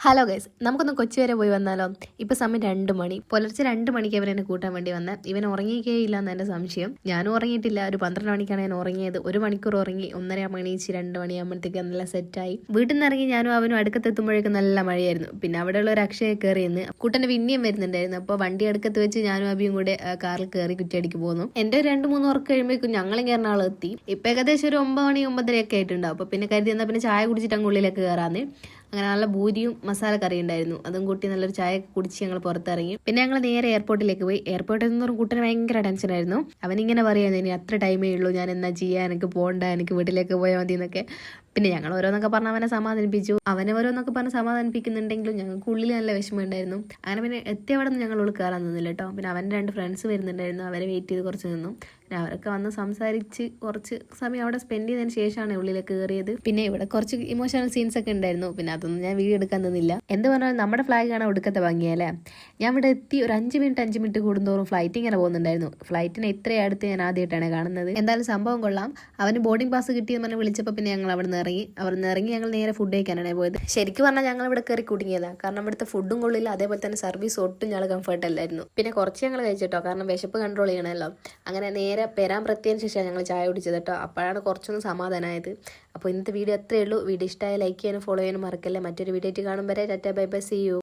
Hello guys, നമുക്കൊന്ന് കൊച്ചി വരെ പോയി വന്നാലോ? ഇപ്പോൾ സമയം 2 മണി, പുലർച്ചെ 2 മണിക്ക് അവൻ എന്നെ കൂട്ടാൻ വേണ്ടി വന്ന. ഇവൻ ഉറങ്ങിയേയില്ല എന്ന് എൻ്റെ സംശയം. ഞാനും ഉറങ്ങിയിട്ടില്ല. ഒരു 12 മണിക്കാണ് ഞാൻ ഉറങ്ങിയത്. 1 മണിക്കൂർ ഉറങ്ങി, 1:30 മണിച്ച് 2 മണിയാകുമ്പോഴത്തേക്ക് നല്ല സെറ്റായി. വീട്ടിൽ നിന്ന് ഇറങ്ങി ഞാനും അവനും അടുക്കത്തെത്തുമ്പോഴേക്കും നല്ല മഴയായിരുന്നു. പിന്നെ അവിടെയുള്ള ഒരു അക്ഷയ കയറിയെന്ന് കൂട്ടൻ്റെ പിന്നെയും വരുന്നുണ്ടായിരുന്നു. അപ്പോൾ വണ്ടി അടുക്കത്ത് വെച്ച് ഞാനും അബിയും കൂടെ കാറിൽ കയറി കുറ്റിയടിക്ക് പോന്നു. എൻ്റെ 2-3 ഉറക്കം കഴിയുമ്പോഴേക്കും ഞങ്ങളും കയറുന്ന ആളെത്തി. ഇപ്പം ഏകദേശം ഒരു 9 മണി 9:30 ഒക്കെ ആയിട്ടുണ്ടാവും. അപ്പോൾ പിന്നെ കരുതി എന്നാൽ പിന്നെ ചായ കുടിച്ചിട്ട് അങ്ങ് ഉള്ളിലേക്ക് കയറാന്ന്. അങ്ങനെ നല്ല ഭൂരിയും മസാല കറി ഉണ്ടായിരുന്നു. അതും കൂട്ടി നല്ലൊരു ചായ കുടിച്ച് ഞങ്ങൾ പുറത്തിറങ്ങി. പിന്നെ ഞങ്ങൾ നേരെ എയർപോർട്ടിലേക്ക് പോയി. എയർപോർട്ടിൽ നിന്ന് കൂട്ടന് ഭയങ്കര ടെൻഷനായിരുന്നു. അവനിങ്ങനെ പറയായിരുന്നു, ഇനി അത്ര ടൈമേ ഉള്ളൂ, ഞാൻ എന്നാ ചെയ്യാൻ, എനിക്ക് പോകണ്ട, എനിക്ക് വീട്ടിലേക്ക് പോയാൽ മതി എന്നൊക്കെ. പിന്നെ ഞങ്ങൾ ഓരോന്നൊക്കെ പറഞ്ഞ് അവനെ സമാധാനിപ്പിച്ചു. അവനെ ഓരോന്നൊക്കെ പറഞ്ഞ് സമാധാനിപ്പിക്കുന്നുണ്ടെങ്കിലും ഞങ്ങൾക്ക് ഉള്ളിൽ നല്ല വിഷമം ഉണ്ടായിരുന്നു. അങ്ങനെ പിന്നെ എത്തിയവിടെ നിന്ന് ഞങ്ങൾ ഉള്ളിൽ കയറാൻ നിന്നില്ല കേട്ടോ. പിന്നെ അവൻ്റെ 2 ഫ്രണ്ട്സ് വരുന്നുണ്ടായിരുന്നു. അവരെ വെയിറ്റ് ചെയ്ത് കുറച്ച് നിന്നു. പിന്നെ അവരൊക്കെ വന്ന് സംസാരിച്ച് കുറച്ച് സമയം അവിടെ സ്പെൻഡ് ചെയ്തതിന് ശേഷമാണ് ഉള്ളിലേക്ക് കയറിയത്. പിന്നെ ഇവിടെ കുറച്ച് ഇമോഷണൽ സീൻസ് ഒക്കെ ഉണ്ടായിരുന്നു. പിന്നെ അതൊന്നും ഞാൻ വീഡിയോ എടുക്കാൻ നിന്നില്ല. എന്ത് പറഞ്ഞാൽ നമ്മുടെ ഫ്ലാഗ് കാണാൻ ഒടുക്കത്തെ ഭംഗിയല്ലേ. ഞാൻ ഇവിടെ എത്തി ഒരു 5 മിനിറ്റ് കൂടുന്തോറും ഫ്ലൈറ്റ് ഇങ്ങനെ പോകുന്നുണ്ടായിരുന്നു. ഫ്ലൈറ്റിന് ഇത്രയും അടുത്ത് ഞാൻ ആദ്യമായിട്ടാണ് കാണുന്നത്. എന്തായാലും സംഭവം കൊള്ളാം. അവന് ബോർഡിംഗ് പാസ് കിട്ടിയെന്ന് പറഞ്ഞ് വിളിച്ചപ്പോൾ പിന്നെ ഞങ്ങൾ അവിടെ നിന്ന് ഇറങ്ങി ഞങ്ങൾ നേരെ ഫുഡ് കഴിക്കാനാണ് പോയത്. ശരിക്കും പറഞ്ഞാൽ ഞങ്ങൾ ഇവിടെ കയറി കുടുങ്ങിയതാണ്. കാരണം ഇവിടുത്തെ ഫുഡും കൊള്ളില്ല, അതേപോലെ തന്നെ സർവീസ് ഒട്ടും ഞങ്ങൾ കംഫർട്ട് അല്ലായിരുന്നു. പിന്നെ കുറച്ച് ഞങ്ങൾ കഴിച്ചിട്ടോ, കാരണം വിശപ്പ് കൺട്രോൾ ചെയ്യണമല്ലോ. അങ്ങനെ നേരെ പെരാൻ പ്രത്യേകിന് ശേഷമാണ് ഞങ്ങൾ ചായ കുടിച്ചത് കേട്ടോ. അപ്പോഴാണ് കുറച്ചൊന്നും സമാധാനമായത്. അപ്പോൾ ഇന്നത്തെ വീഡിയോ അത്രയേ ഉള്ളൂ. വീഡിയോ ഇഷ്ടമായ ലൈക്ക് ചെയ്യാനും ഫോളോ ചെയ്യാനും മറക്കല്ലേ. മറ്റൊരു വീഡിയോ ആയിട്ട് കാണും വരെ tata bye bye, see U.